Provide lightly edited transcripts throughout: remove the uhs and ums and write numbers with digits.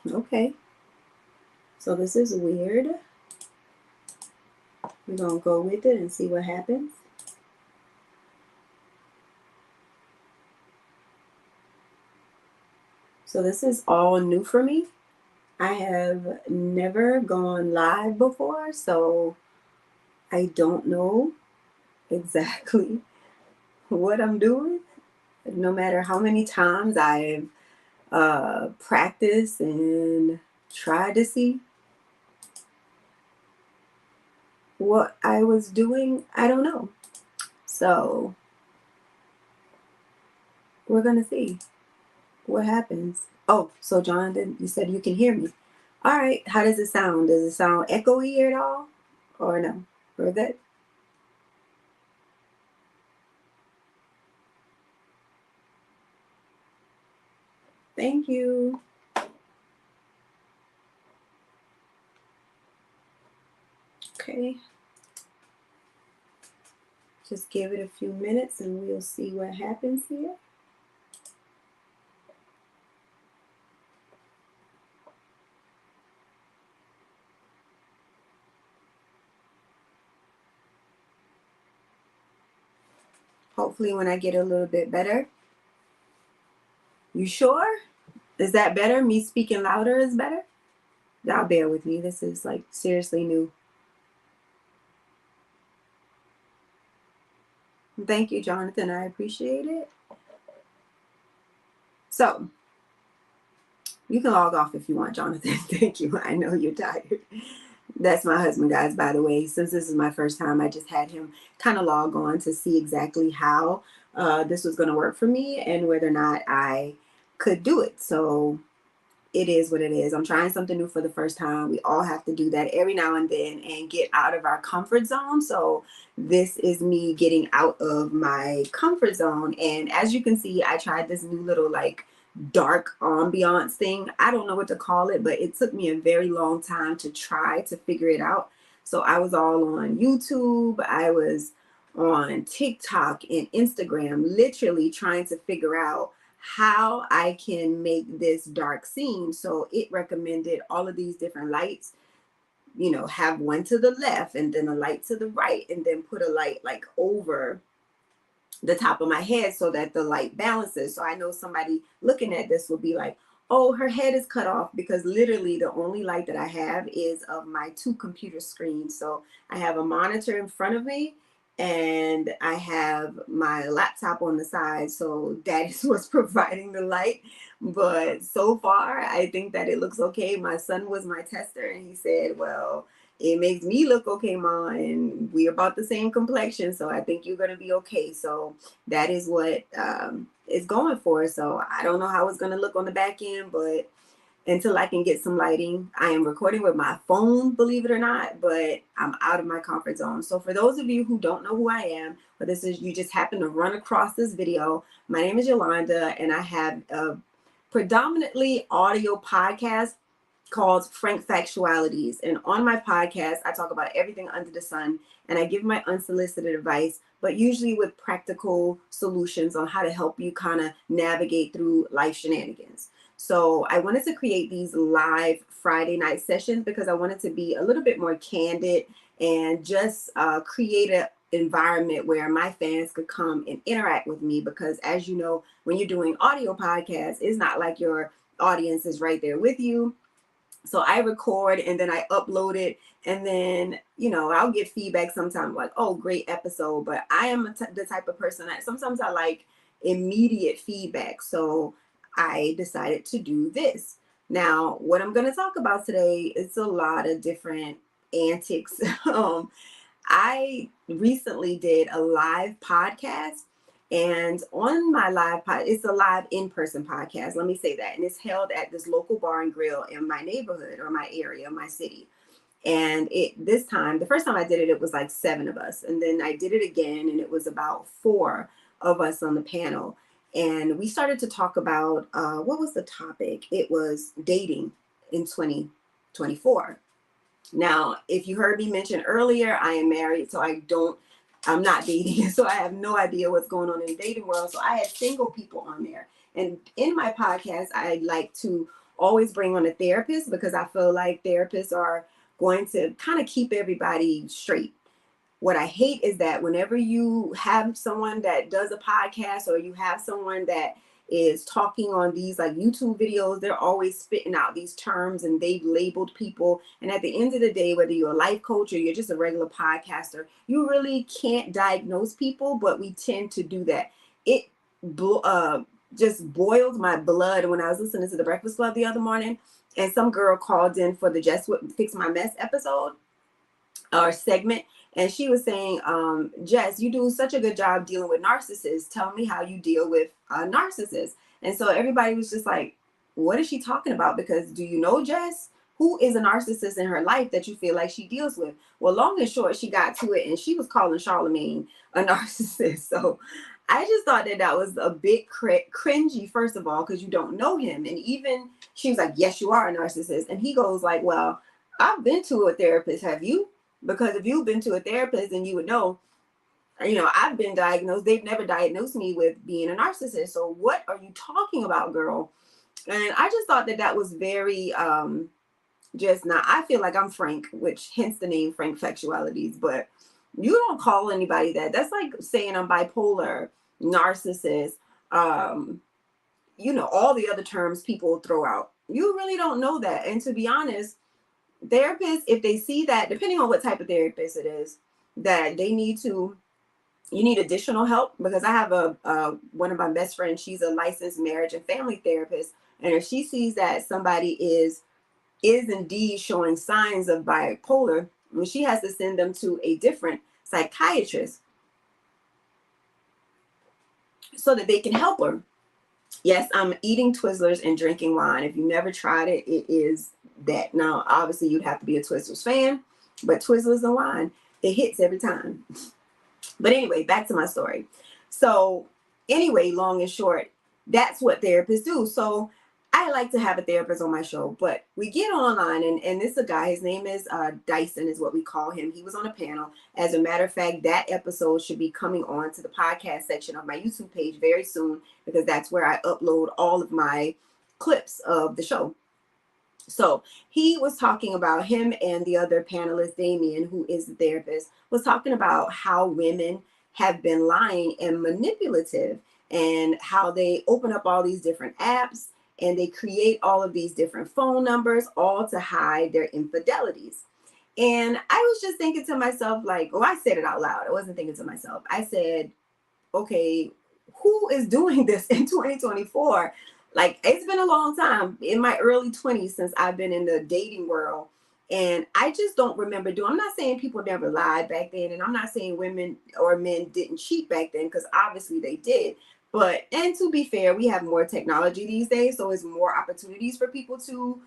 Okay. So this is weird. We're going to go with it and see what happens. So this is all new for me. I have never gone live before, so I don't know exactly what I'm doing. No matter how many times I've practiced and tried to see what I was doing, I don't know. So we're gonna see what happens. Oh, so Jonathan, you said you can hear me. All right, how does it sound? Does it sound echoey at all? Or no? We're good? Thank you. Okay, just give it a few minutes and we'll see what happens here. Hopefully when I get a little bit better. You sure? Is that better? Me speaking louder is better? Y'all bear with me. This is like seriously new. Thank you, Jonathan. I appreciate it. So you can log off if you want, Jonathan. Thank you. I know you're tired. That's my husband, guys, by the way. Since this is my first time, I just had him kind of log on to see exactly how this was going to work for me and whether or not I could do it. So it is what it is. I'm trying something new for the first time. We all have to do that every now and then and get out of our comfort zone. So this is me getting out of my comfort zone. And as you can see, I tried this new little like dark ambiance thing. I don't know what to call it, but it took me a very long time to try to figure it out. So I was all on YouTube. I was on TikTok and Instagram, literally trying to figure out how I can make this dark scene. So it recommended all of these different lights, have one to the left and then a light to the right, and then put a light like over the top of my head so that the light balances. So I know somebody looking at this will be like, oh, her head is cut off, because literally the only light that I have is of my two computer screens. So I have a monitor in front of me and I have my laptop on the side. So that is what's providing the light. But so far, I think that it looks okay. My son was my tester and he said, well, it makes me look okay, Ma, and we're about the same complexion, so I think you're gonna be okay. So that is what it's going for. So I don't know how it's gonna look on the back end, but until I can get some lighting, I am recording with my phone, believe it or not, but I'm out of my comfort zone. So for those of you who don't know who I am, but this is, you just happen to run across this video, my name is Yolanda and I have a predominantly audio podcast called Frank Factualities. And on my podcast, I talk about everything under the sun and I give my unsolicited advice, but usually with practical solutions on how to help you kind of navigate through life shenanigans. So I wanted to create these live Friday night sessions because I wanted to be a little bit more candid and just create an environment where my fans could come and interact with me. Because as you know, when you're doing audio podcasts, it's not like your audience is right there with you. So I record and then I upload it, and then I'll get feedback sometimes like, oh, great episode, but I am the type of person that sometimes I like immediate feedback. So I decided to do this. Now what I'm going to talk about today is a lot of different antics. I recently did a live podcast, and on my live pod, it's a live in-person podcast. Let me say that. And it's held at this local bar and grill in my neighborhood or my area, my city. And this time, the first time I did it, it was like 7 of us. And then I did it again, and it was about 4 of us on the panel. And we started to talk about what was the topic? It was dating in 2024. Now, if you heard me mention earlier, I am married, so I'm not dating. So I have no idea what's going on in the dating world. So I had single people on there. And in my podcast, I like to always bring on a therapist because I feel like therapists are going to kind of keep everybody straight. What I hate is that whenever you have someone that does a podcast or you have someone that is talking on these like YouTube videos, they're always spitting out these terms and they've labeled people. And at the end of the day, whether you're a life coach or you're just a regular podcaster, you really can't diagnose people, but we tend to do that. It just boiled my blood when I was listening to the Breakfast Club the other morning, and some girl called in for the Just Fix My Mess episode or segment. And she was saying, Jess, you do such a good job dealing with narcissists. Tell me how you deal with narcissists. And so everybody was just like, what is she talking about? Because do you know Jess? Who is a narcissist in her life that you feel like she deals with? Well, long and short, she got to it and she was calling Charlemagne a narcissist. So I just thought that that was a bit cringy, first of all, because you don't know him. And even she was like, yes, you are a narcissist. And he goes like, well, I've been to a therapist. Have you? Because if you've been to a therapist, then you would know, I've been diagnosed. They've never diagnosed me with being a narcissist. So what are you talking about, girl? And I just thought that that was very, just not, I feel like I'm frank, which hence the name Frank Factualities, but you don't call anybody that. That's like saying I'm bipolar, narcissist, all the other terms people throw out. You really don't know that. And to be honest, therapists, if they see that, depending on what type of therapist it is, that you need additional help, because I have one of my best friends, she's a licensed marriage and family therapist, and if she sees that somebody is indeed showing signs of bipolar, she has to send them to a different psychiatrist so that they can help her. Yes, I'm eating Twizzlers and drinking wine. If you never tried it, it is that. Now, obviously, you'd have to be a Twizzlers fan, but Twizzlers and wine, it hits every time. But anyway, back to my story. So anyway, long and short, that's what therapists do. So I like to have a therapist on my show, but we get online, and this is a guy, his name is Dyson is what we call him. He was on a panel. As a matter of fact, that episode should be coming on to the podcast section of my YouTube page very soon, because that's where I upload all of my clips of the show. So he was talking about, him and the other panelist, Damien, who is the therapist, was talking about how women have been lying and manipulative, and how they open up all these different apps and they create all of these different phone numbers, all to hide their infidelities. And I was just thinking to myself, like, I said it out loud. I wasn't thinking to myself. I said, okay, who is doing this in 2024? Like, it's been a long time, in my early 20s, since I've been in the dating world. And I just don't remember I'm not saying people never lied back then. And I'm not saying women or men didn't cheat back then, because obviously they did. And to be fair, we have more technology these days. So it's more opportunities for people to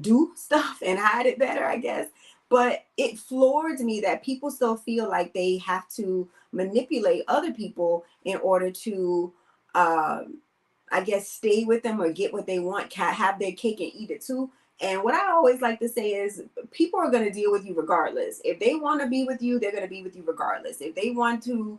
do stuff and hide it better, I guess. But it floored me that people still feel like they have to manipulate other people in order to, I guess, stay with them or get what they want, have their cake and eat it too. And what I always like to say is, people are going to deal with you regardless. If they want to be with you, they're going to be with you regardless. If they want to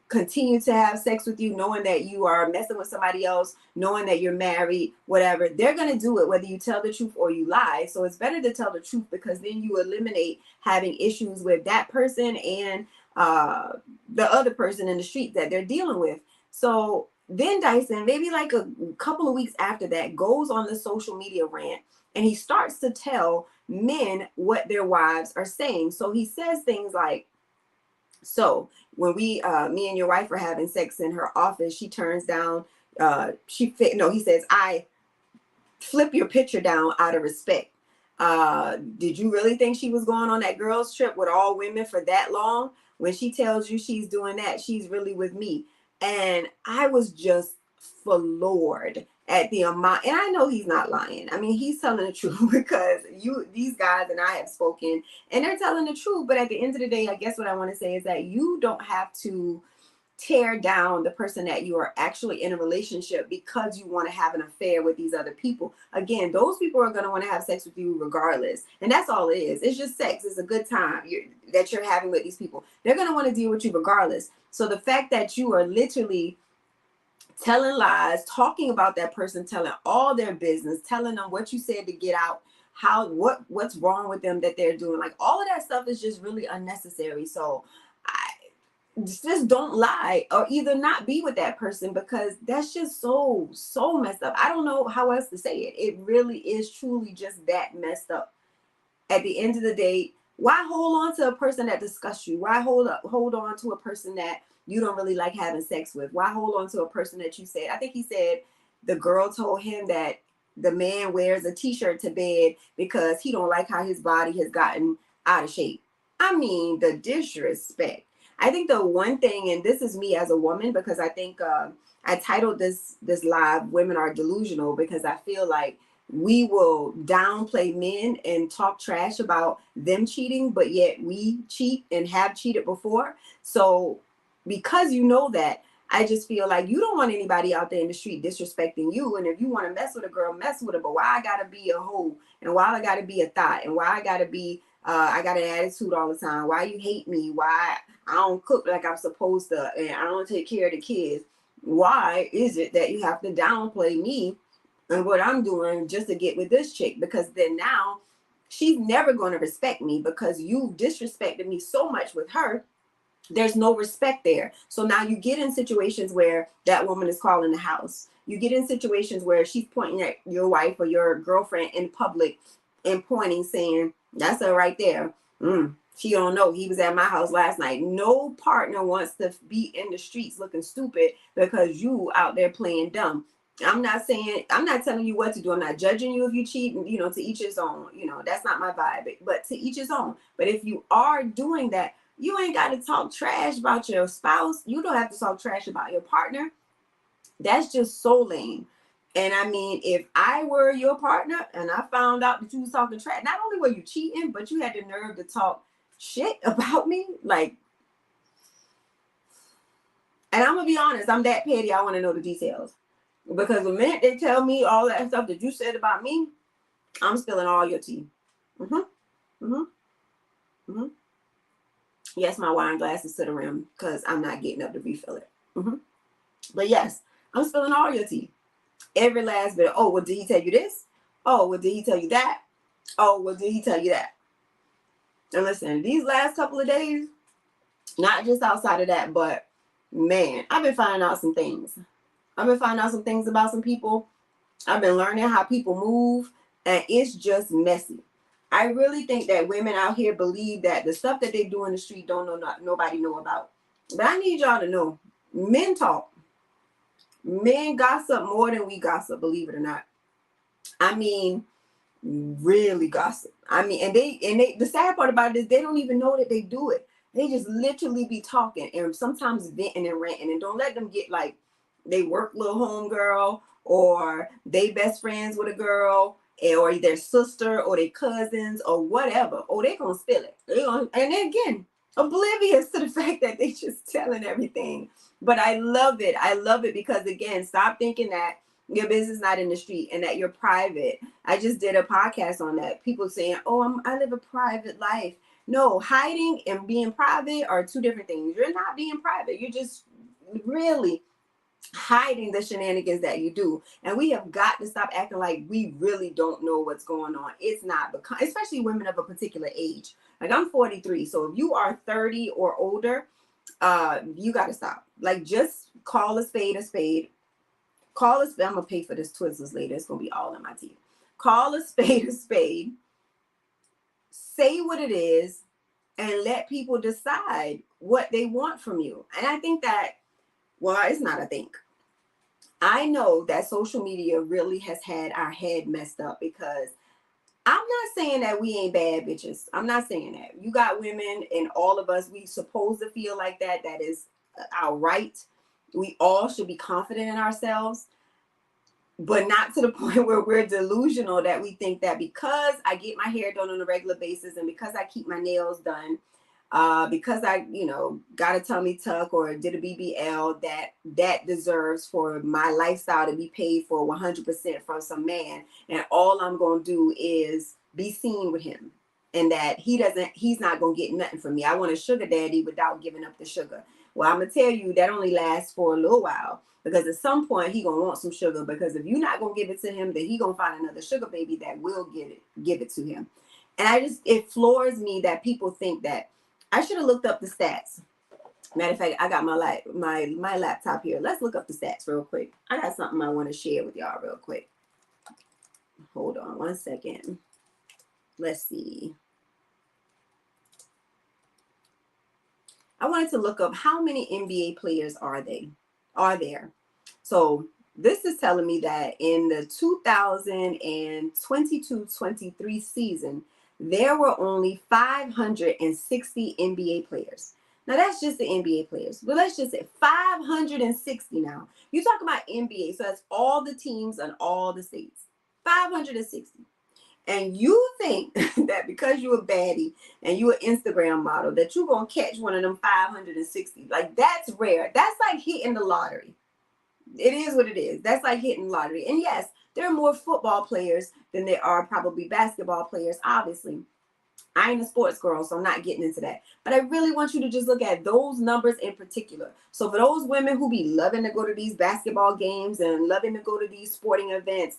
continue to have sex with you, knowing that you are messing with somebody else, knowing that you're married, whatever, they're going to do it whether you tell the truth or you lie. So it's better to tell the truth, because then you eliminate having issues with that person and the other person in the street that they're dealing with. So then Dyson, maybe like a couple of weeks after that, goes on the social media rant, and he starts to tell men what their wives are saying. So he says things like, so when me and your wife are having sex in her office, she turns down, he says, I flip your picture down out of respect. Did you really think she was going on that girls trip with all women for that long? When she tells you she's doing that, she's really with me. And I was just floored at the amount, and I know he's not lying. I mean, he's telling the truth, because these guys and I have spoken, and they're telling the truth. But at the end of the day, I guess what I want to say is that you don't have to tear down the person that you are actually in a relationship because you want to have an affair with these other people. Again, those people are going to want to have sex with you regardless. And that's all it is. It's just sex. It's a good time that you're having with these people. They're going to want to deal with you regardless. So the fact that you are literally telling lies, talking about that person, telling all their business, telling them what you said to get out, what's wrong with them that they're doing. Like all of that stuff is just really unnecessary. So I just don't lie, or either not be with that person, because that's just so messed up. I don't know how else to say it. It really is truly just that messed up. At the end of the day, why hold on to a person that disgusts you? Why hold on to a person that you don't really like having sex with? Why hold on to a person that you said, I think he said the girl told him that the man wears a t-shirt to bed because he don't like how his body has gotten out of shape. I mean, the disrespect. I think the one thing, and this is me as a woman, because I think I titled this live "Women Are Delusional," because I feel like we will downplay men and talk trash about them cheating, but yet we cheat and have cheated before. So because you know that, I just feel like you don't want anybody out there in the street disrespecting you. And if you want to mess with a girl, mess with her. But why I gotta be a hoe, and why I gotta be a thought, and why I gotta be I got an attitude all the time? Why you hate me? Why I don't cook like I'm supposed to, and I don't take care of the kids? Why is it that you have to downplay me and what I'm doing just to get with this chick? Because then now she's never going to respect me, because you disrespected me so much with her. There's no respect there. So now you get in situations where that woman is calling the house. You get in situations where she's pointing at your wife or your girlfriend in public and pointing, saying, that's her right there. She don't know he was at my house last night. No partner wants to be in the streets looking stupid because you out there playing dumb. I'm not telling you what to do. I'm not judging you if you cheat, to each his own. That's not my vibe, but to each his own. But if you are doing that, you ain't got to talk trash about your spouse. You don't have to talk trash about your partner. That's just so lame. And I mean, if I were your partner and I found out that you was talking trash, not only were you cheating, but you had the nerve to talk shit about me, like, and I'm gonna be honest, I'm that petty. I want to know the details, because the minute they tell me all that stuff that you said about me, I'm spilling all your tea. Mm-hmm. Mm-hmm. Mm-hmm. Yes, my wine glass is to the rim because I'm not getting up to refill it. Mm-hmm. But yes, I'm spilling all your tea. Every last bit. Oh, well, did he tell you this? Oh, well, did he tell you that? Oh, well, did he tell you that? And listen, these last couple of days, not just outside of that, but man, I've been finding out some things. I've been finding out some things about some people. I've been learning how people move, and it's just messy. I really think that women out here believe that the stuff that they do in the street don't know, nobody know about. But I need y'all to know, men talk. Men gossip more than we gossip, believe it or not. I mean, really gossip. I mean, and they the sad part about it is they don't even know that they do it. They just literally be talking and sometimes venting and ranting, and don't let them get like they work little homegirl or they best friends with a girl, or their sister or their cousins or whatever. Oh, they gonna spill it. And then again, oblivious to the fact that they just telling everything. But I love it. I love it because again, stop thinking that your business not in the street and that you're private. I just did a podcast on that. People saying, "Oh, I live a private life." No, hiding and being private are two different things. You're not being private. You're just really hiding the shenanigans that you do. And we have got to stop acting like we really don't know what's going on. It's not, especially women of a particular age. Like I'm 43, so if you are 30 or older, you got to stop. Like just call a spade a spade. Call a spade. I'm gonna pay for this Twizzlers later. It's gonna be all in my teeth. Call a spade a spade. Say what it is, and let people decide what they want from you. And I think that, well, it's not a think. I know that social media really has had our head messed up, because I'm not saying that we ain't bad bitches. I'm not saying that. You got women, and all of us, we supposed to feel like that. That is our right. We all should be confident in ourselves, but not to the point where we're delusional that we think that because I get my hair done on a regular basis and because I keep my nails done, because I, got a tummy tuck or did a BBL, that deserves for my lifestyle to be paid for 100% from some man. And all I'm going to do is be seen with him, and that he's not going to get nothing from me. I want a sugar daddy without giving up the sugar. Well, I'm gonna tell you that only lasts for a little while, because at some point he gonna want some sugar, because if you're not gonna give it to him, then he gonna find another sugar baby that will give it to him. And it floors me that people think that. I should have looked up the stats. Matter of fact, I got my laptop here. Let's look up the stats real quick. I got something I want to share with y'all real quick. Hold on one second. Let's see. I wanted to look up how many NBA players are there. So this is telling me that in the 2022-23 season, there were only 560 NBA players. Now that's just the NBA players, but let's just say 560 now. You talk about NBA, so that's all the teams and all the states. 560. And you think that because you're a baddie and you're an Instagram model, that you're going to catch one of them 560. Like, that's rare. That's like hitting the lottery. It is what it is. That's like hitting the lottery. And yes, there are more football players than there are probably basketball players, obviously. I ain't a sports girl, so I'm not getting into that. But I really want you to just look at those numbers in particular. So for those women who be loving to go to these basketball games and loving to go to these sporting events,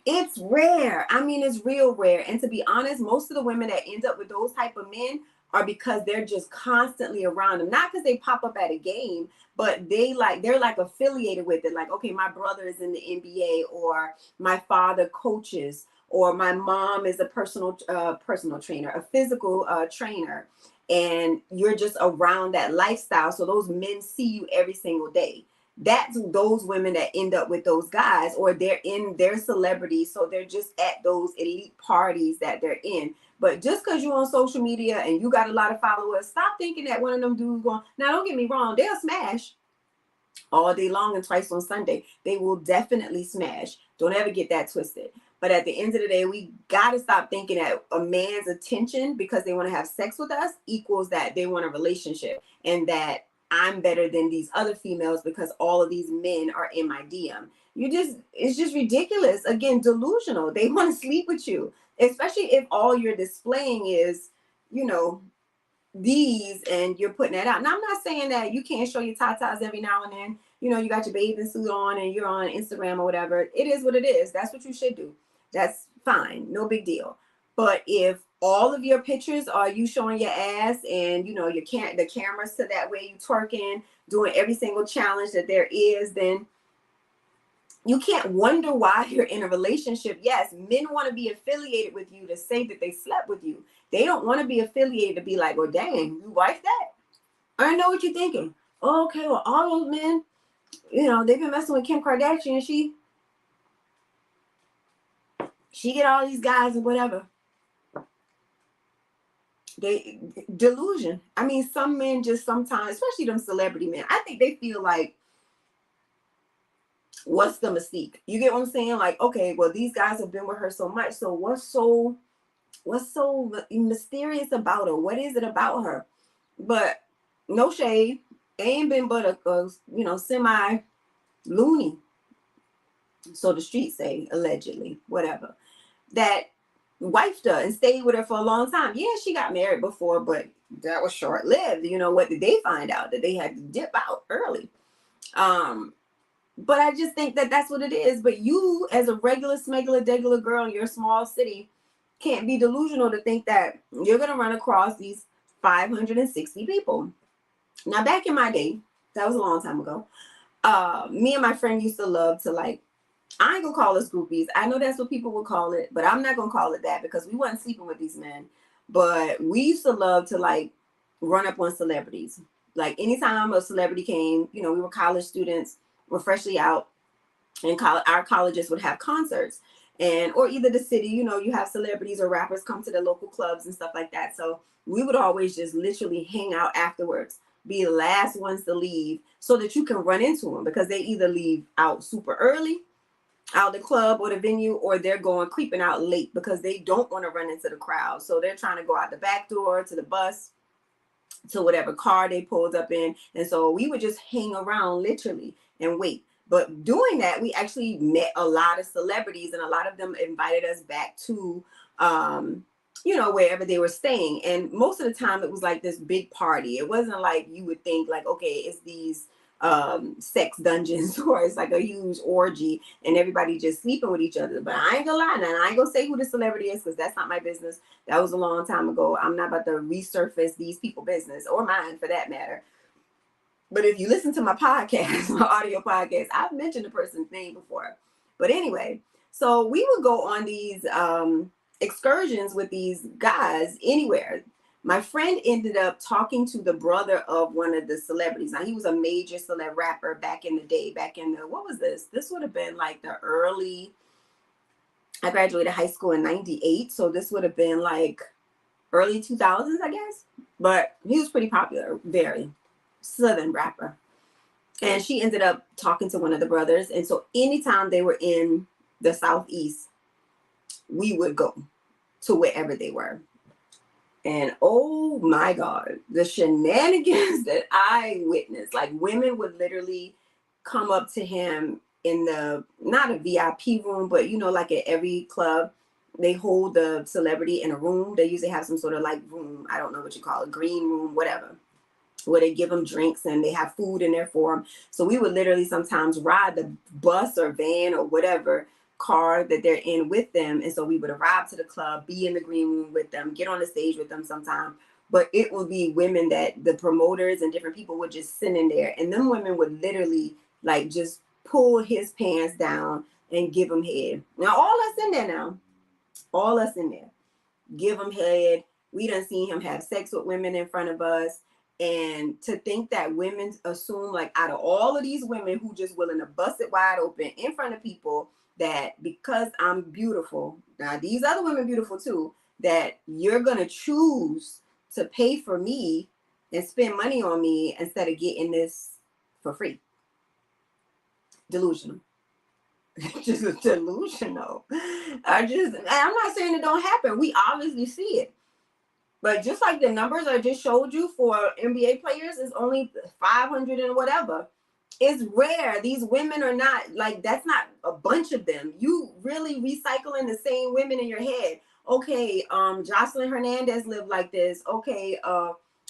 it's rare. I mean, it's real rare. And to be honest, most of the women that end up with those type of men are because they're just constantly around them. Not because they pop up at a game, but they're like affiliated with it. Like, okay, my brother is in the NBA, or my father coaches, or my mom is a personal trainer, a physical trainer, and you're just around that lifestyle. So those men see you every single day. That's those women that end up with those guys, or they're in their celebrities, so they're just at those elite parties that they're in. But just because you're on social media and you got a lot of followers, stop thinking that one of them dudes going. Now, don't get me wrong, they'll smash all day long and twice on Sunday. They will definitely smash. Don't ever get that twisted. But at the end of the day, we got to stop thinking that a man's attention because they want to have sex with us equals that they want a relationship, and that I'm better than these other females because all of these men are in my DM. It's just ridiculous. Again, delusional. They want to sleep with you, especially if all you're displaying is, you know, these, and you're putting that out. Now, I'm not saying that you can't show your tatas every now and then. You know, you got your bathing suit on and you're on Instagram or whatever. It is what it is. That's what you should do. That's fine. No big deal. But if all of your pictures are you showing your ass, and you know the cameras to that way you twerking, doing every single challenge that there is, then you can't wonder why you're in a relationship. Yes, men want to be affiliated with you to say that they slept with you. They don't want to be affiliated to be like, well, dang, you like that? I know what you're thinking. Oh, okay, well, all those men, you know, they've been messing with Kim Kardashian. She get all these guys and whatever. They delusion. I mean, some men just sometimes, especially them celebrity men, I think they feel like, what's the mystique? You get what I'm saying? Like, okay, well, these guys have been with her so much, so what's so mysterious about her? What is it about her? But no shade, they ain't been but a semi loony, so the streets say, allegedly, whatever, that wifed her and stayed with her for a long time. Yeah, she got married before, but that was short lived. You know, what did they find out? That they had to dip out early. But I just think that that's what it is. But you, as a regular smuggler, degular girl in your small city, can't be delusional to think that you're going to run across these 560 people. Now, back in my day, that was a long time ago, me and my friend used to love to, like, I ain't gonna call us groupies. I know that's what people would call it, but I'm not gonna call it that because we wasn't sleeping with these men. But we used to love to, like, run up on celebrities. Like, anytime a celebrity came, you know, we were college students, we're freshly out, and our colleges would have concerts, or either the city, you know, you have celebrities or rappers come to the local clubs and stuff like that. So we would always just literally hang out afterwards, be the last ones to leave, so that you can run into them, because they either leave out super early out the club or the venue, or they're going creeping out late because they don't want to run into the crowd. So they're trying to go out the back door to the bus, to whatever car they pulled up in. And so we would just hang around literally and wait. But doing that, we actually met a lot of celebrities, and a lot of them invited us back to you know, wherever they were staying. And most of the time it was like this big party. It wasn't like you would think like, okay, it's these sex dungeons or it's like a huge orgy and everybody just sleeping with each other. But I ain't gonna lie now, I ain't gonna say who the celebrity is because that's not my business. That was a long time ago. I'm not about to resurface these people business or mine for that matter. But if you listen to my podcast, my audio podcast, I've mentioned the person's name before. But anyway, so we would go on these excursions with these guys anywhere. My friend ended up talking to the brother of one of the celebrities. Now, he was a major celeb rapper back in the day, back in the, what was this? This would have been like the early, I graduated high school in 98. So this would have been like early 2000s, I guess. But he was pretty popular, very Southern rapper. And she ended up talking to one of the brothers. And so anytime they were in the Southeast, we would go to wherever they were. And oh my God, the shenanigans that I witnessed, like women would literally come up to him in the, not a VIP room, but you know, like at every club, they hold the celebrity in a room. They usually have some sort of like room. I don't know what you call it, green room, whatever, where they give them drinks and they have food in there for them. So we would literally sometimes ride the bus or van or whatever car that they're in with them. And so we would arrive to the club, be in the green room with them, get on the stage with them sometime. But it would be women that the promoters and different people would just send in there. And them women would literally like just pull his pants down and give him head. Now, all us in there now, all us in there, give him head. We done seen him have sex with women in front of us. And to think that women assume like out of all of these women who just willing to bust it wide open in front of people, that because I'm beautiful, now these other women beautiful too, that you're going to choose to pay for me and spend money on me instead of getting this for free. Delusional. Just delusional. I'm not saying it don't happen. We obviously see it. But just like the numbers I just showed you for NBA players is only 500 and whatever. It's rare. These women are not like, that's not a bunch of them. You really recycling the same women in your head. Okay, Jocelyn Hernandez lived like this. Okay,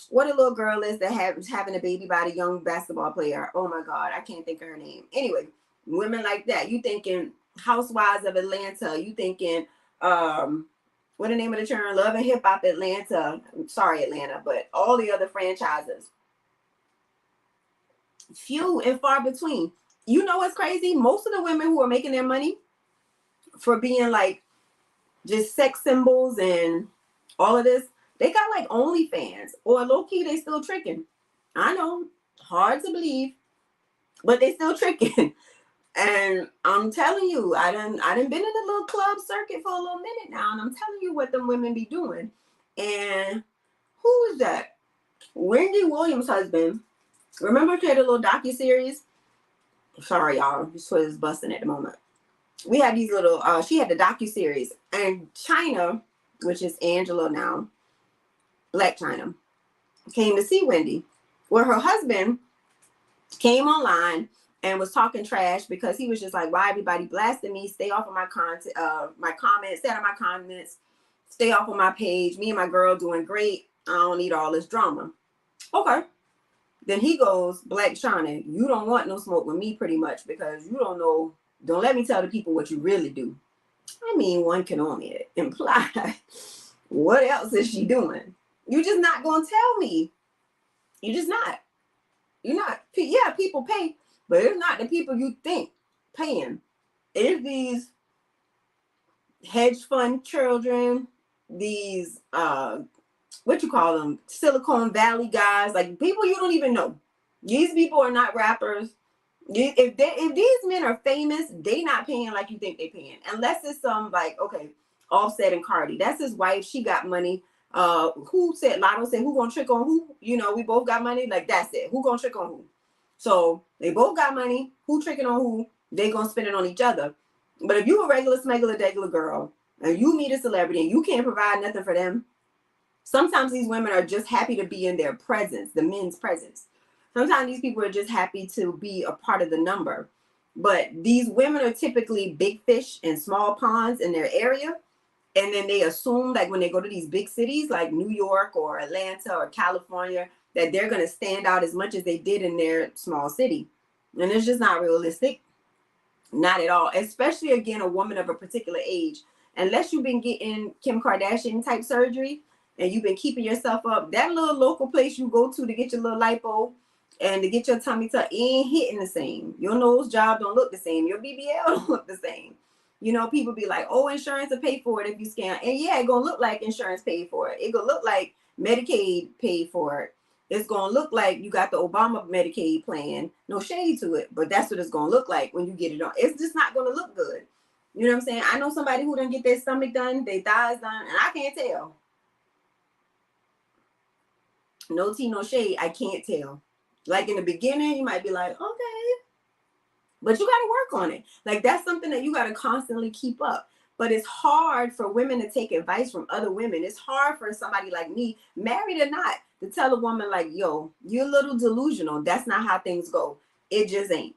what a little girl is that is having a baby by the young basketball player. Oh my God, I can't think of her name. Anyway, women like that. You thinking Housewives of Atlanta. You thinking what the name of the channel? Love and Hip Hop Atlanta. I'm sorry, Atlanta, but all the other franchises. Few and far between. You know what's crazy? Most of the women who are making their money for being like just sex symbols and all of this, they got like OnlyFans, or low key they still tricking. I know, hard to believe, but they still tricking. And I'm telling you, I done been in the little club circuit for a little minute now, and I'm telling you what them women be doing. And who is that? Wendy Williams' husband. Remember she had a little docuseries? Sorry, y'all. This was busting at the moment. We had these little, she had the docuseries. And China, which is Angela now, Black China, came to see Wendy. Well, her husband came online and was talking trash because he was just like, why everybody blasting me? Stay off of my content, my comments, stay out of my comments, stay off of my page. Me and my girl doing great. I don't need all this drama. Okay. Then he goes, Black China, you don't want no smoke with me pretty much because you don't know. Don't let me tell the people what you really do. I mean, one can only imply what else is she doing? You're just not going to tell me. You're just not. You're not. Yeah, people pay, but it's not the people you think paying. It's these hedge fund children, these what you call them, Silicon Valley guys, like people you don't even know. These people are not rappers. If these men are famous, they not paying like you think they paying, unless it's some like, okay, Offset and Cardi, that's his wife, she got money. Who said Lotto said who gonna trick on who? You know, we both got money, like that's it. Who gonna trick on who? So they both got money. Who tricking on who? They gonna spend it on each other. But if you a regular smuggler degular girl and you meet a celebrity and you can't provide nothing for them, sometimes these women are just happy to be in their presence, the men's presence. Sometimes these people are just happy to be a part of the number. But these women are typically big fish in small ponds in their area. And then they assume, like when they go to these big cities like New York or Atlanta or California, that they're going to stand out as much as they did in their small city. And it's just not realistic. Not at all. Especially, again, a woman of a particular age. Unless you've been getting Kim Kardashian type surgery and you've been keeping yourself up, that little local place you go to get your little lipo and to get your tummy tuck ain't hitting the same. Your nose job don't look the same. Your BBL don't look the same. You know, people be like, oh, insurance will pay for it if you scan. And yeah, it gonna look like insurance paid for it. It gonna look like Medicaid paid for it. It's gonna look like you got the Obama Medicaid plan. No shade to it, but that's what it's gonna look like when you get it on. It's just not gonna look good. You know what I'm saying? I know somebody who done get their stomach done, their thighs done, and I can't tell. No tea, no shade. I can't tell. Like in the beginning, you might be like, okay, but you got to work on it. Like that's something that you got to constantly keep up. But it's hard for women to take advice from other women. It's hard for somebody like me, married or not, to tell a woman like, yo, you're a little delusional. That's not how things go. It just ain't.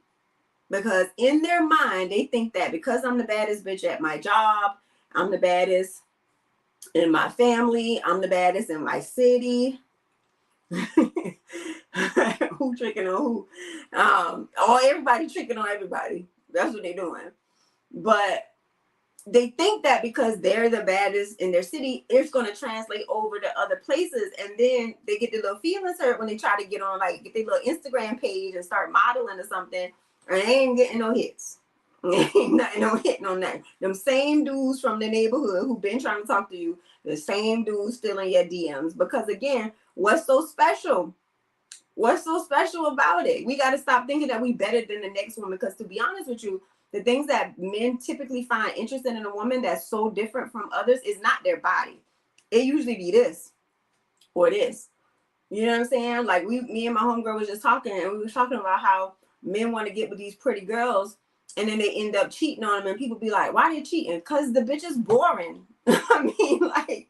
Because in their mind, they think that because I'm the baddest bitch at my job, I'm the baddest in my family, I'm the baddest in my city. Who tricking on who? Everybody tricking on everybody. That's what they're doing. But they think that because they're the baddest in their city, it's going to translate over to other places. And then they get their little feelings hurt when they try to get on, like, get their little Instagram page and start modeling or something. And they ain't getting no hits. Ain't nothing, no hitting on that. Them same dudes from the neighborhood who been trying to talk to you, the same dudes still in your DMs. Because again, what's so special? What's so special about it? We got to stop thinking that we better than the next woman. Because to be honest with you, the things that men typically find interesting in a woman that's so different from others is not their body. It usually be this or this. You know what I'm saying? Like me and my homegirl was just talking, and we were talking about how men want to get with these pretty girls, and then they end up cheating on them, and people be like, "Why they cheating?" Because the bitch is boring. I mean, like,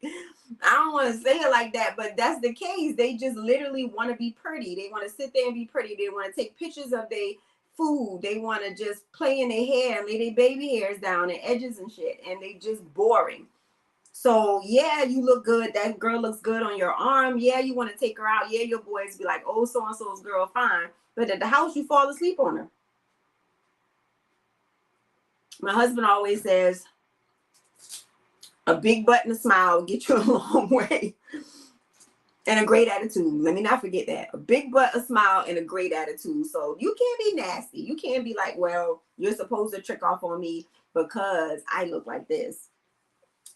I don't want to say it like that, but that's the case. They just literally want to be pretty. They want to sit there and be pretty. They want to take pictures of their food. They want to just play in their hair and lay their baby hairs down and edges and shit, and they just boring. So yeah, you look good. That girl looks good on your arm. Yeah, you want to take her out. Yeah, your boys be like, oh, so-and-so's girl fine. But at the house, you fall asleep on her. My husband always says, a big butt and a smile will get you a long way. And a great attitude. Let me not forget that. A big butt, a smile, and a great attitude. So you can't be nasty. You can't be like, well, you're supposed to trick off on me because I look like this.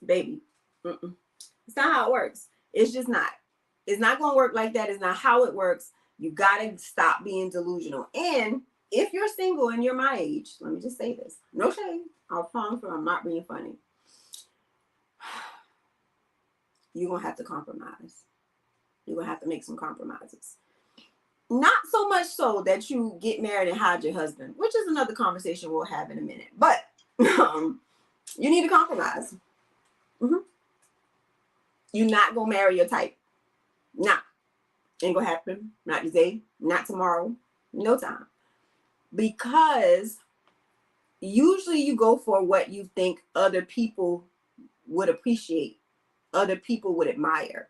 Baby. Mm-mm. It's not how it works. It's just not. It's not going to work like that. It's not how it works. You got to stop being delusional. And if you're single and you're my age, let me just say this. No shame. I'll promise you I'm not being funny. You're going to have to compromise. You're going to have to make some compromises. Not so much so that you get married and hide your husband, which is another conversation we'll have in a minute. But you need to compromise. Mm-hmm. You're not going to marry your type. Nah. Ain't going to happen. Not today. Not tomorrow. No time. Because usually you go for what you think other people would appreciate. Other people would admire.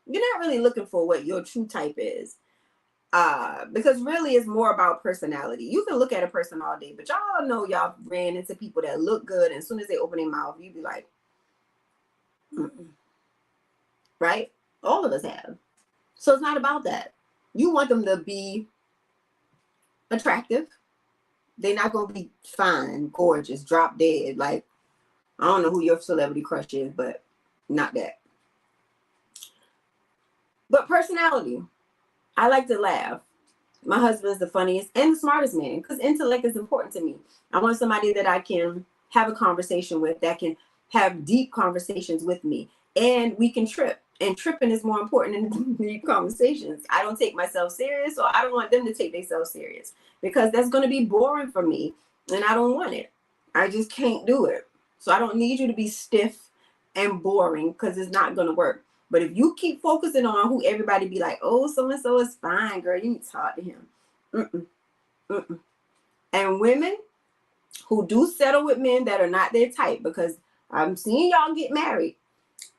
You're not really looking for what your true type is. Because really it's more about personality. You can look at a person all day, but y'all know y'all ran into people that look good, and as soon as they open their mouth, you be like, mm-mm. Right? All of us have. So it's not about that. You want them to be attractive. They're not going to be fine, gorgeous, drop dead. Like, I don't know who your celebrity crush is, but not that. But personality. I like to laugh. My husband's the funniest and the smartest man because intellect is important to me. I want somebody that I can have a conversation with, that can have deep conversations with me, and we can trip. And tripping is more important than deep conversations. I don't take myself serious, or I don't want them to take themselves serious because that's going to be boring for me, and I don't want it. I just can't do it. So I don't need you to be stiff and boring because it's not going to work. But if you keep focusing on who everybody be like, oh, so-and-so is fine, girl, you need to talk to him. Mm-mm, mm-mm. And women who do settle with men that are not their type, because I'm seeing y'all get married.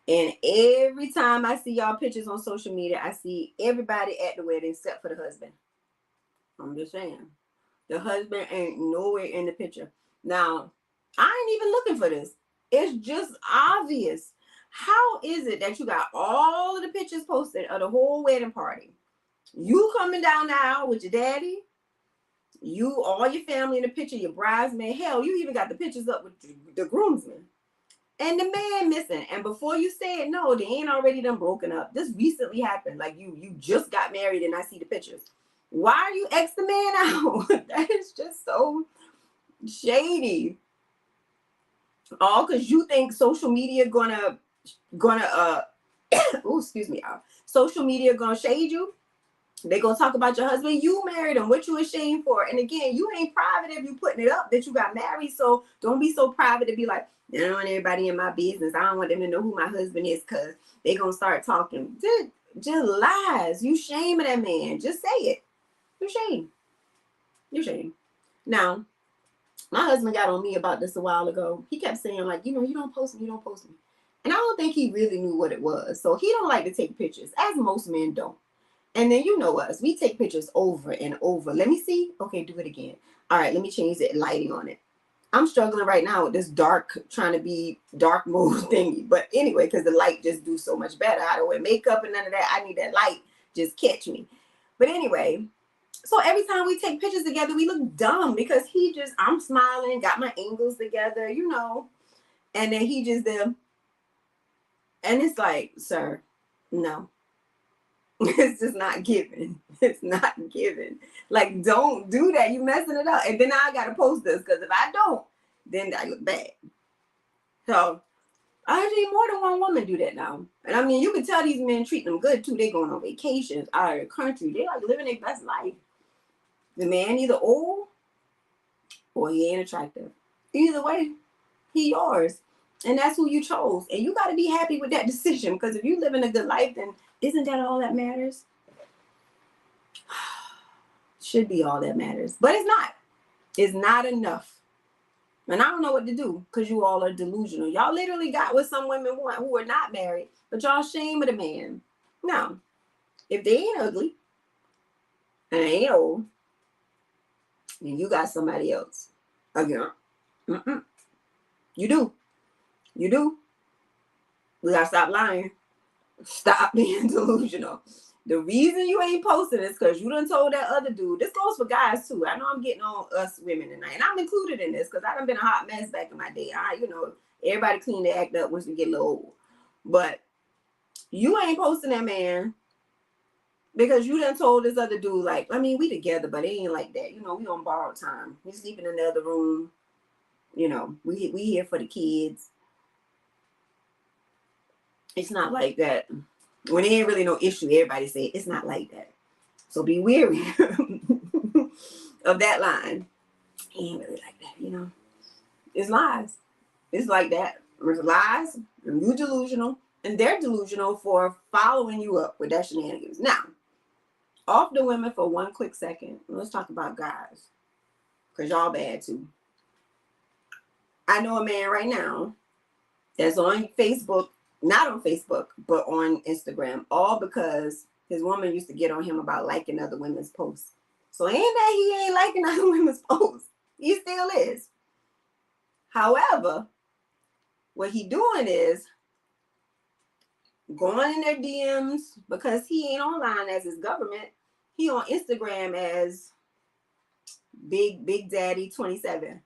And every time I see y'all pictures on social media, I see everybody at the wedding except for the husband. I'm just saying. The husband ain't nowhere in the picture. Now, I ain't even looking for this. It's just obvious. How is it that you got all of the pictures posted of the whole wedding party? You coming down the aisle with your daddy, you, all your family in the picture, your bridesmaid. Hell, you even got the pictures up with the groomsmen. And the man missing. And before you say it, no, they ain't already done broken up. This recently happened. Like you just got married and I see the pictures. Why are you X the man out? That is just so shady. All because you think social media gonna oh, excuse me, social media gonna shade you. They gonna talk about your husband. You married him. What you ashamed for? And again, you ain't private if you putting it up that you got married. So don't be so private to be like, I don't want everybody in my business. I don't want them to know who my husband is because they gonna start talking. Just lies. You shaming that man. Just say it. You shame. You shame. Now, my husband got on me about this a while ago. He kept saying, like, you don't post me, you don't post me. And I don't think he really knew what it was. So he don't like to take pictures, as most men don't. And then you know us, we take pictures over and over. Let me see. Okay, do it again. All right, let me change the lighting on it. I'm struggling right now with this dark, trying to be dark mode thingy. But anyway, because the light just do so much better. I don't wear makeup and none of that. I need that light. Just catch me. But anyway, so every time we take pictures together, we look dumb because I'm smiling, got my angles together, And then he just there. And it's like, sir, no. It's just not given. It's not given. Like, don't do that. You messing it up. And then I got to post this because if I don't, then I look bad. So I see more than one woman do that now. And I mean, you can tell these men treat them good too. They going on vacations out of the country. They like living their best life. The man either old or he ain't attractive. Either way, he yours. And that's who you chose. And you got to be happy with that decision because if you living a good life, then isn't that all that matters? Should be all that matters. But it's not. It's not enough. And I don't know what to do because you all are delusional. Y'all literally got what some women want who are not married, but y'all shame of the man. Now, if they ain't ugly and they ain't old, then you got somebody else. Again, you do. You do. We gotta stop lying. Stop being delusional. The reason you ain't posting is because you done told that other dude. This goes for guys too. I know I'm getting on us women tonight, and I'm included in this because I done been a hot mess back in my day. Everybody clean their act up once we get a little old. But you ain't posting that man because you done told this other dude, like, I mean, we together, but it ain't like that. We on borrowed time. We sleeping in the other room. We here for the kids. It's not like that. When there ain't really no issue, everybody say it's not like that. So be wary of that line. He ain't really like that, It's lies. It's like that. It's lies, and you delusional, and they're delusional for following you up with that shenanigans. Now, off the women for one quick second. Let's talk about guys. Because y'all bad too. I know a man right now that's on Facebook, not on Facebook, but on Instagram, all because his woman used to get on him about liking other women's posts. So ain't that he ain't liking other women's posts. He still is. However, what he doing is going in their DMs because he ain't online as his government. He on Instagram as Big Daddy 27.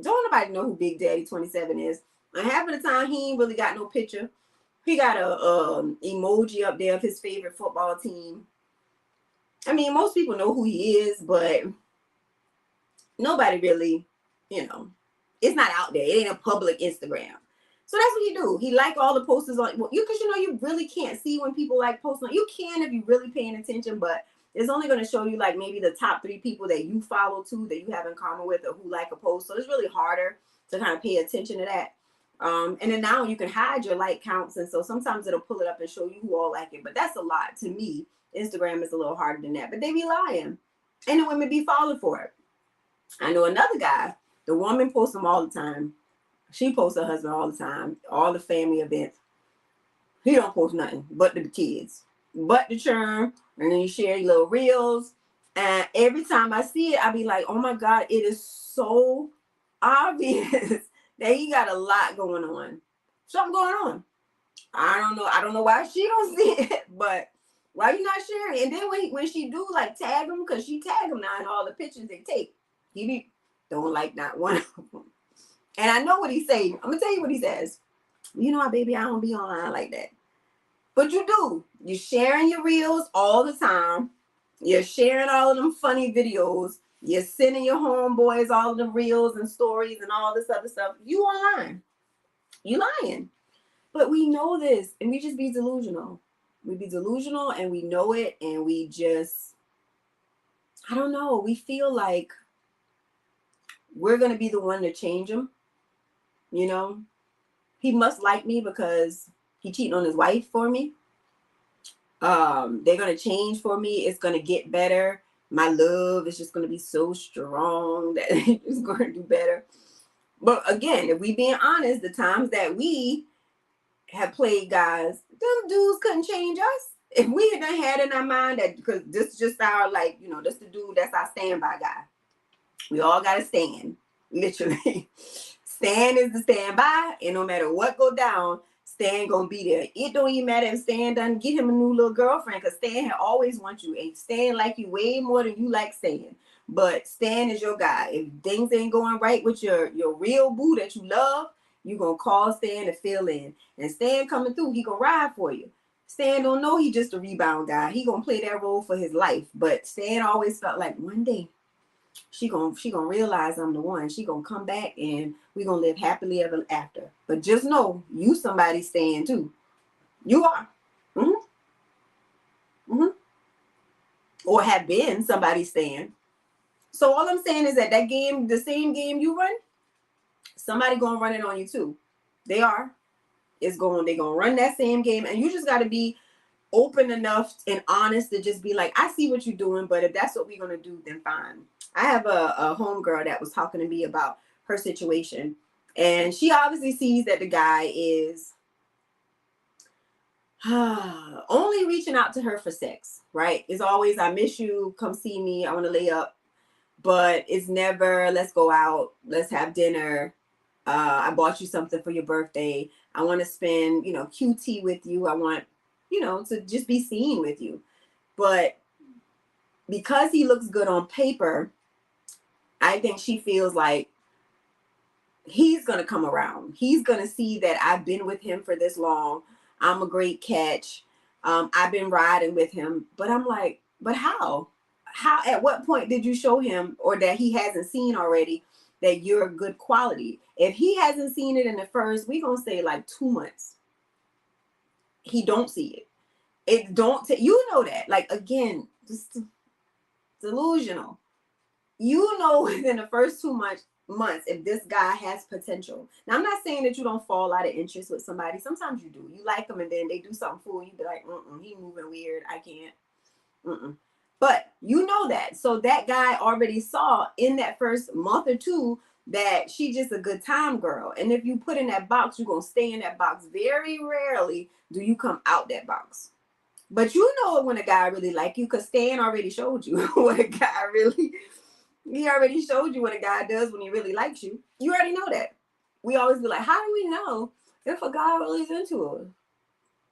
Don't nobody know who Big Daddy 27 is. And half of the time he ain't really got no picture. He got a emoji up there of his favorite football team. I mean, most people know who he is, but nobody really, it's not out there. It ain't a public Instagram. So that's what he do. He like all the posters on you because you really can't see when people like post on. You can if you really paying attention, but it's only going to show you like maybe the top 3 people that you follow too, that you have in common with, or who like a post. So it's really harder to kind of pay attention to that. And then now you can hide your like counts, and so sometimes it'll pull it up and show you who all like it. But that's a lot to me. Instagram is a little harder than that, but they be lying, and the women be falling for it. I know another guy. The woman posts him all the time. She posts her husband all the time, all the family events. He don't post nothing but the kids, but the churn, and then you share your little reels. And every time I see it, I be like, oh my God, it is so obvious that he got a lot going on. Something going on. I don't know. I don't know why she don't see it, but why you not sharing? And then when she do like tag him, because she tag him now in all the pictures they take, he be don't like not one of them. And I know what he's saying. I'm gonna tell you what he says. You know, baby, I don't be online like that. But you do. You're sharing your reels all the time. You're sharing all of them funny videos. You're sending your homeboys all of the reels and stories and all this other stuff. You online. You lying. But we know this, and we just be delusional. We be delusional, and we know it, and we just, I don't know. We feel like we're going to be the one to change him. You know, he must like me because he cheating on his wife for me. They're going to change for me. It's going to get better. My love is just going to be so strong that it's going to do better. But again, if we being honest, the times that we have played guys, them dudes couldn't change us. If we had in our mind that, because this is just our, like, you know, this the dude, that's our standby guy. We all got to stand, literally. Stan is the standby, and no matter what go down, Stan gonna be there. It don't even matter if Stan doesn't get him a new little girlfriend, because Stan always wants you. And Stan like you way more than you like Stan. But Stan is your guy. If things ain't going right with your real boo that you love, you gonna call Stan to fill in. And Stan coming through, he gonna ride for you. Stan don't know he just a rebound guy. He gonna play that role for his life. But Stan always felt like one day she gonna realize I'm the one. She gonna come back and we gonna live happily ever after. But just know you somebody Stan too. You are. Or have been somebody Stan. So all I'm saying is that game, the same game you run, somebody gonna run it on you too. They are. They gonna run that same game, and you just gotta be open enough and honest to just be like, I see what you're doing, but if that's what we're gonna do, then fine. I have a homegirl that was talking to me about her situation, and she obviously sees that the guy is only reaching out to her for sex, right? It's always, I miss you, come see me, I want to lay up, but it's never, let's go out, let's have dinner, I bought you something for your birthday, I want to spend, QT with you, I want, to just be seen with you. But because he looks good on paper, I think she feels like he's going to come around. He's going to see that I've been with him for this long. I'm a great catch. I've been riding with him. But I'm like, but how? At what point did you show him, or that he hasn't seen already, that you're a good quality? If he hasn't seen it in the first, we're going to say like 2 months. He don't see it. You know that. Like, again, just delusional. You know within the first 2 months if this guy has potential. Now, I'm not saying that you don't fall out of interest with somebody. Sometimes you do. You like them, and then they do something fool. You be like, he moving weird. I can't. But you know that. So that guy already saw in that first month or two that she just a good time girl. And if you put in that box, you're going to stay in that box. Very rarely do you come out that box. But you know it when a guy really like you, because Stan already showed you what a guy really... He already showed you what a guy does when he really likes you. You already know that. We always be like, how do we know if a guy really is into us?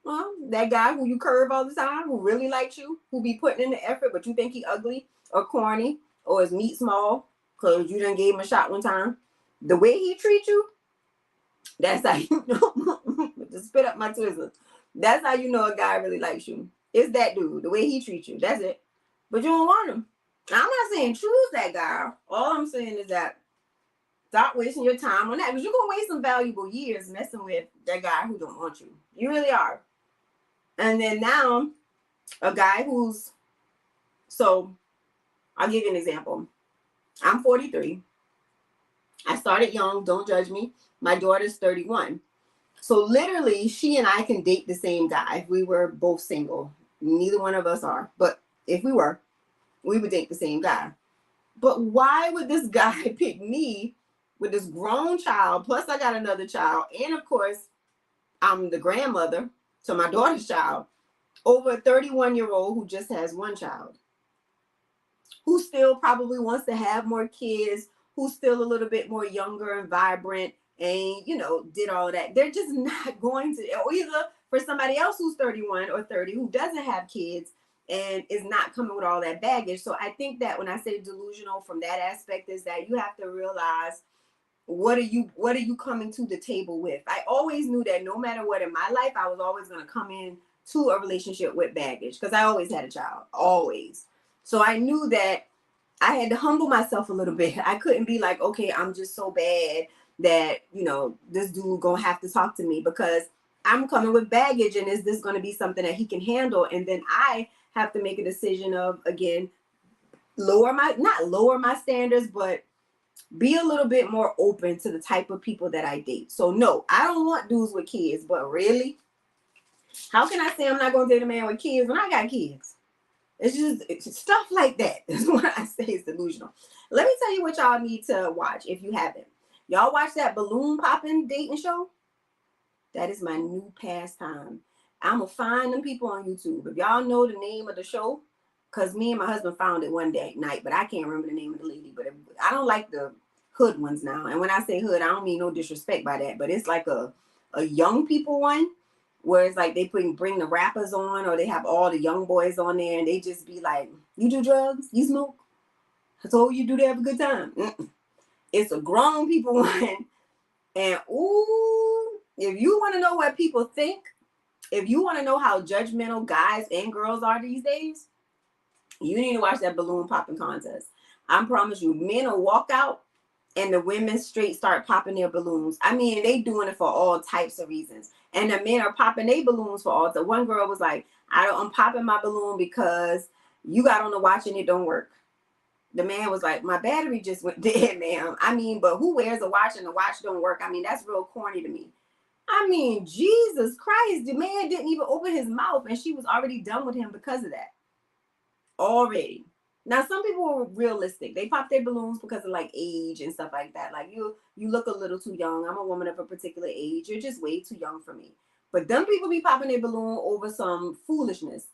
Well, that guy who you curve all the time, who really likes you, who be putting in the effort, but you think he ugly or corny or his meat small because you done gave him a shot one time. The way he treats you, that's how you know. Just spit up my Twizzlers. That's how you know a guy really likes you. It's that dude, the way he treats you. That's it. But you don't want him. I'm not saying choose that guy. All I'm saying is that stop wasting your time on that, because you're going to waste some valuable years messing with that guy who don't want you. You really are. And then now, a guy who's... So, I'll give you an example. I'm 43. I started young. Don't judge me. My daughter's 31. So, literally, she and I can date the same guy if we were both single. Neither one of us are. But if we would date the same guy. But why would this guy pick me with this grown child, plus I got another child, and of course, I'm the grandmother to my daughter's child, over a 31-year-old who just has one child, who still probably wants to have more kids, who's still a little bit more younger and vibrant and, did all of that. They're just not going to, or either for somebody else who's 31 or 30 who doesn't have kids and is not coming with all that baggage. So I think that when I say delusional from that aspect is that you have to realize what are you coming to the table with. I always knew that no matter what in my life, I was always going to come in to a relationship with baggage because I always had a child, always. So I knew that I had to humble myself a little bit. I couldn't be like, okay, I'm just so bad that, this dude gonna have to talk to me because I'm coming with baggage, and is this going to be something that he can handle? And then I have to make a decision of, again, not lower my standards, but be a little bit more open to the type of people that I date. So no, I don't want dudes with kids, but really, how can I say I'm not going to date a man with kids when I got kids? It's stuff like that is what I say is delusional. Let me tell you what y'all need to watch if you haven't. Y'all watch that balloon popping dating show? That is my new pastime. I'm going to find them people on YouTube. If y'all know the name of the show, because me and my husband found it one night, but I can't remember the name of the lady. But I don't like the hood ones now. And when I say hood, I don't mean no disrespect by that, but it's like a young people one where it's like they bring the rappers on, or they have all the young boys on there, and they just be like, you do drugs? You smoke? I told you do to have a good time. It's a grown people one. And ooh, if you want to know what people think, if you want to know how judgmental guys and girls are these days, you need to watch that balloon popping contest. I promise you, men will walk out and the women straight start popping their balloons. I mean, they doing it for all types of reasons. And the men are popping their balloons for all. So one girl was like, I'm popping my balloon because you got on the watch and it don't work. The man was like, my battery just went dead, ma'am. I mean, but who wears a watch and the watch don't work? I mean, that's real corny to me. I mean, Jesus Christ, the man didn't even open his mouth and she was already done with him because of that. Already. Now, some people were realistic. They pop their balloons because of like age and stuff like that. Like you look a little too young. I'm a woman of a particular age. You're just way too young for me. But them people be popping their balloon over some foolishness.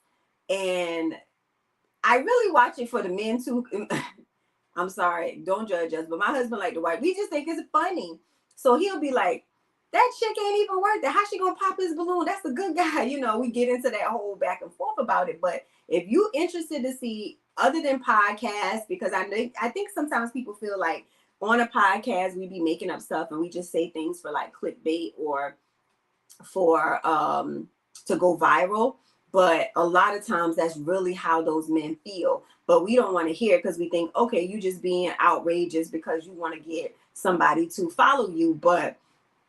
And I really watch it for the men too. I'm sorry, don't judge us, but my husband like to watch. We just think it's funny. So he'll be like, that chick ain't even worth it. How she gonna pop his balloon? That's a good guy. We get into that whole back and forth about it. But if you interested to see other than podcasts, because I think sometimes people feel like on a podcast we be making up stuff and we just say things for like clickbait or for to go viral. But a lot of times that's really how those men feel. But we don't want to hear it because we think, okay, you just being outrageous because you want to get somebody to follow you. But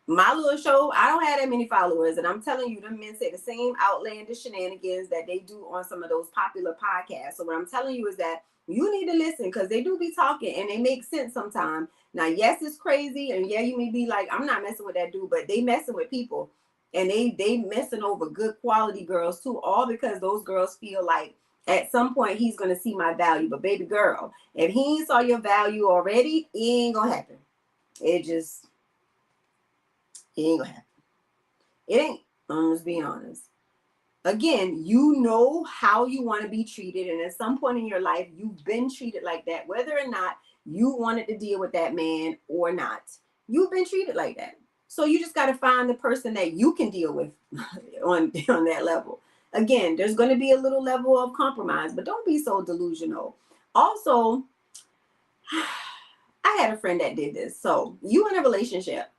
my little show, I don't have that many followers. And I'm telling you, them men say the same outlandish shenanigans that they do on some of those popular podcasts. So what I'm telling you is that you need to listen because they do be talking and they make sense sometimes. Now, yes, it's crazy. And yeah, you may be like, I'm not messing with that dude, but they messing with people. And they messing over good quality girls too, all because those girls feel like at some point he's going to see my value. But baby girl, if he ain't saw your value already, it ain't going to happen. It ain't going to happen. It ain't. I'm just being honest. Again, you know how you want to be treated. And at some point in your life, you've been treated like that, whether or not you wanted to deal with that man or not. You've been treated like that. So you just got to find the person that you can deal with on that level. Again, there's going to be a little level of compromise, but don't be so delusional. Also, I had a friend that did this. So you in a relationship,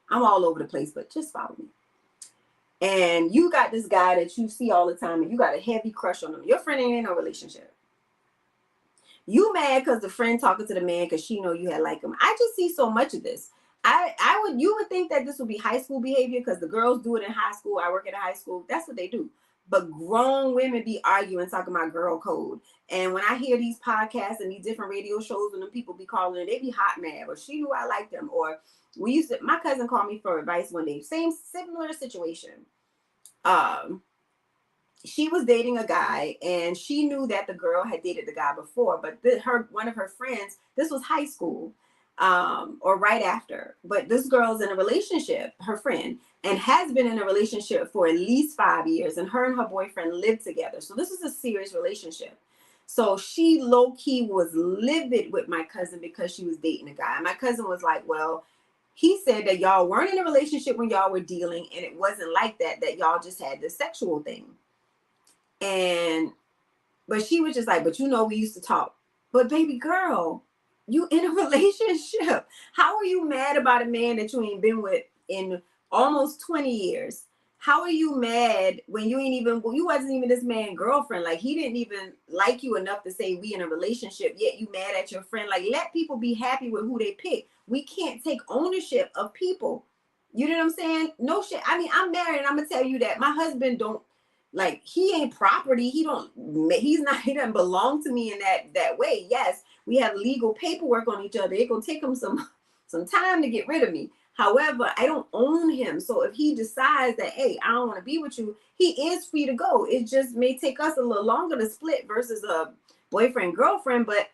I'm all over the place, but just follow me. And you got this guy that you see all the time and you got a heavy crush on him. Your friend ain't in a relationship. You mad because the friend talking to the man because she know you had like him. I just see so much of this. You would think that this would be high school behavior because the girls do it in high school. I work at a high school. That's what they do. But grown women be arguing, talking about girl code. And when I hear these podcasts and these different radio shows and them people be calling it, they be hot mad. Or she knew I liked them. Or my cousin called me for advice one day. Similar situation. She was dating a guy and she knew that the girl had dated the guy before, but one of her friends, this was high school. or right after. But this girl's in a relationship, her friend, and has been in a relationship for at least 5 years. And her boyfriend live together. So this is a serious relationship. So she low key was livid with my cousin because she was dating a guy. And my cousin was like, well, he said that y'all weren't in a relationship when y'all were dealing, and it wasn't like that, that y'all just had this sexual thing. And but she was just like, but you know, we used to talk. But baby girl, you in a relationship. How are you mad about a man that you ain't been with in almost 20 years? How are you mad when you wasn't even this man's girlfriend? Like, he didn't even like you enough to say we in a relationship, yet you mad at your friend. Like, let people be happy with who they pick. We can't take ownership of people. You know what I'm saying? No shit. I mean, I'm married, and I'm gonna tell you that my husband don't, like, he ain't property. He doesn't belong to me in that way. Yes, we have legal paperwork on each other. It gonna take him some time to get rid of me. However, I don't own him. So if he decides that, hey, I don't want to be with you, he is free to go. It just may take us a little longer to split versus a boyfriend, girlfriend, but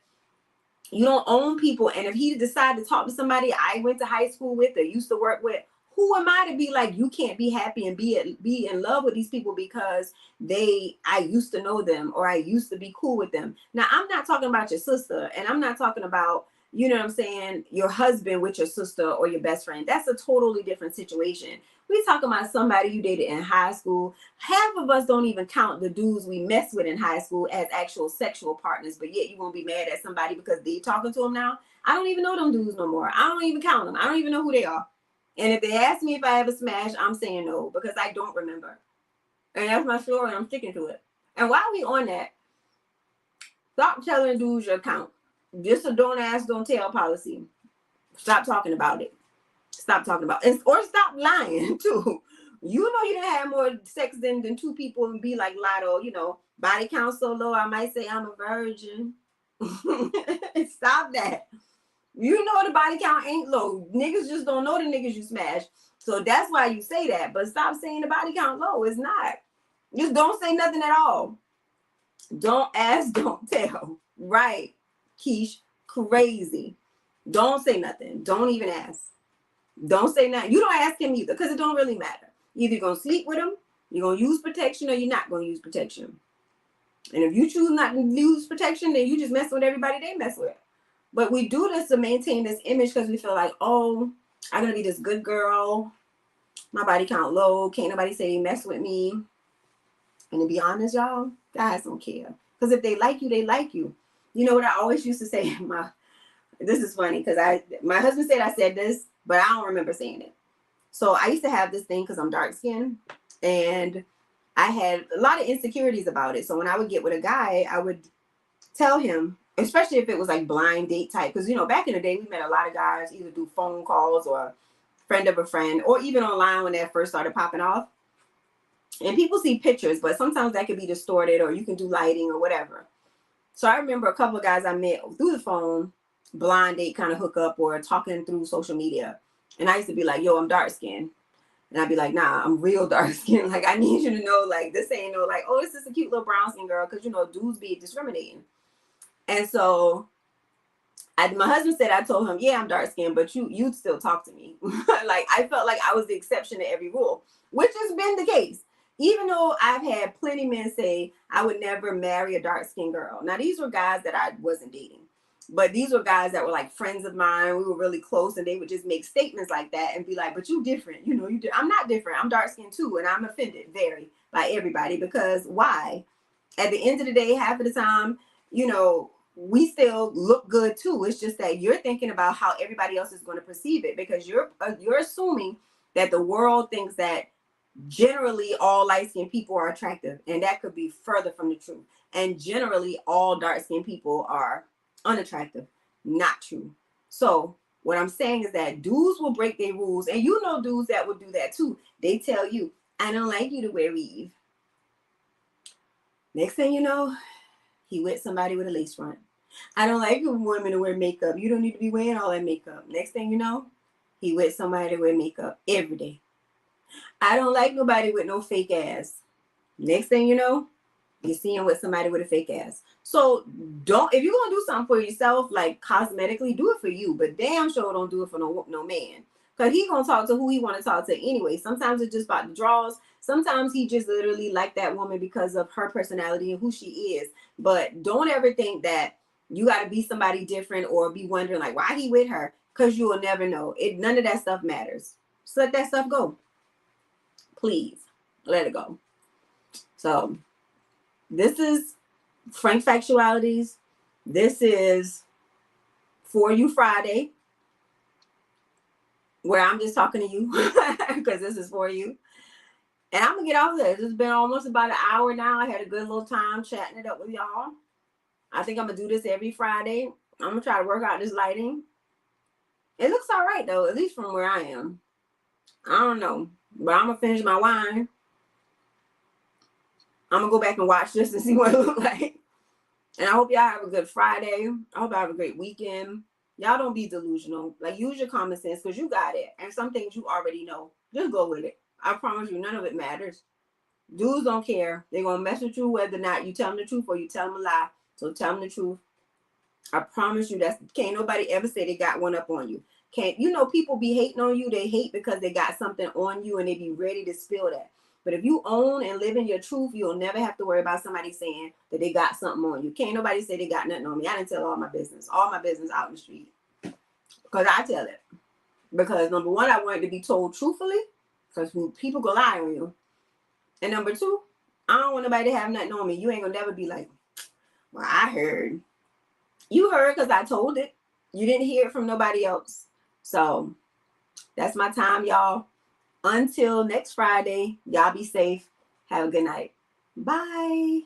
you don't own people. And if he decided to talk to somebody I went to high school with or used to work with, who am I to be like, you can't be happy and be in love with these people because I used to know them or I used to be cool with them. Now, I'm not talking about your sister, and I'm not talking about, you know what I'm saying, your husband with your sister or your best friend. That's a totally different situation. We talking about somebody you dated in high school. Half of us don't even count the dudes we messed with in high school as actual sexual partners, but yet you won't be mad at somebody because they talking to them now. I don't even know them dudes no more. I don't even count them. I don't even know who they are. And if they ask me if I ever smashed, I'm saying no because I don't remember. And that's my story, and I'm sticking to it. And while we on that, stop telling dudes your account. Just a don't ask, don't tell policy. Stop talking about it. Stop talking about it. Or stop lying, too. You know you didn't have more sex than two people and be like Lotto, body count so low, I might say I'm a virgin. Stop that. You know the body count ain't low. Niggas just don't know the niggas you smash. So that's why you say that. But stop saying the body count low. It's not. Just don't say nothing at all. Don't ask, don't tell. Right, Keish? Crazy. Don't say nothing. Don't even ask. Don't say nothing. You don't ask him either because it don't really matter. Either you're going to sleep with him, you're going to use protection, or you're not going to use protection. And if you choose not to use protection, then you just mess with everybody they mess with. But we do this to maintain this image because we feel like, oh, I'm going to be this good girl. My body count low. Can't nobody say mess with me. And to be honest, y'all, guys don't care. Because if they like you, they like you. You know what I always used to say? This is funny because my husband said I said this, but I don't remember saying it. So I used to have this thing because I'm dark skinned. And I had a lot of insecurities about it. So when I would get with a guy, I would tell him, especially if it was like blind date type, because back in the day we met a lot of guys either through phone calls or friend of a friend or even online when that first started popping off. And people see pictures, but sometimes that could be distorted or you can do lighting or whatever. So I remember a couple of guys I met through the phone, blind date kind of hook up or talking through social media. And I used to be like, yo, I'm dark skinned. And I'd be like, nah, I'm real dark skinned. Like, I need you to know, like, this ain't no like, oh, this is a cute little brown skin girl. Because, dudes be discriminating. And so my husband said, I told him, yeah, I'm dark skinned, but you'd still talk to me. Like, I felt like I was the exception to every rule, which has been the case. Even though I've had plenty of men say I would never marry a dark skinned girl. Now, these were guys that I wasn't dating, but these were guys that were like friends of mine. We were really close, and they would just make statements like that and be like, but you different. I'm not different. I'm dark skinned too. And I'm offended very by everybody because why? At the end of the day, half of the time, we still look good too. It's just that you're thinking about how everybody else is going to perceive it because you're assuming that the world thinks that generally all light-skinned people are attractive, and that could be further from the truth. And generally all dark-skinned people are unattractive. Not true. So what I'm saying is that dudes will break their rules, and dudes that will do that too. They tell you, I don't like you to wear weave. Next thing you know, he with somebody with a lace front. I don't like women to wear makeup. You don't need to be wearing all that makeup. Next thing you know, he with somebody to wear makeup every day. I don't like nobody with no fake ass. Next thing you know, You're seeing with somebody with a fake ass. So if you're gonna do something for yourself, like cosmetically, do it for you. But damn sure don't do it for no man. Cause he gonna talk to who he want to talk to anyway. Sometimes it's just about the draws. Sometimes he just literally like that woman because of her personality and who she is. But don't ever think that you gotta be somebody different or be wondering like why he with her. Cause you will never know. None of that stuff matters. Just let that stuff go. Please let it go. So this is Frank Factualities. This is For You Friday, where I'm just talking to you because this is for you. And I'm going to get off this. It's been almost about an hour now. I had a good little time chatting it up with y'all. I think I'm going to do this every Friday. I'm going to try to work out this lighting. It looks all right, though, at least from where I am. I don't know. But I'm going to finish my wine. I'm going to go back and watch this and see what it looks like. And I hope y'all have a good Friday. I hope y'all have a great weekend. Y'all don't be delusional. Like, use your common sense because you got it. And some things you already know. Just go with it. I promise you, none of it matters. Dudes don't care. They're going to mess with you whether or not you tell them the truth or you tell them a lie. So tell them the truth. I promise you, can't nobody ever say they got one up on you. People be hating on you. They hate because they got something on you and they be ready to spill that. But if you own and live in your truth, you'll never have to worry about somebody saying that they got something on you. Can't nobody say they got nothing on me. I didn't tell all my business out in the street. Because I tell it. Because number one, I want it to be told truthfully. Because people go lie on you. And number two, I don't want nobody to have nothing on me. You ain't going to never be like, well, I heard. You heard because I told it. You didn't hear it from nobody else. So that's my time, y'all. Until next Friday, y'all be safe. Have a good night. Bye.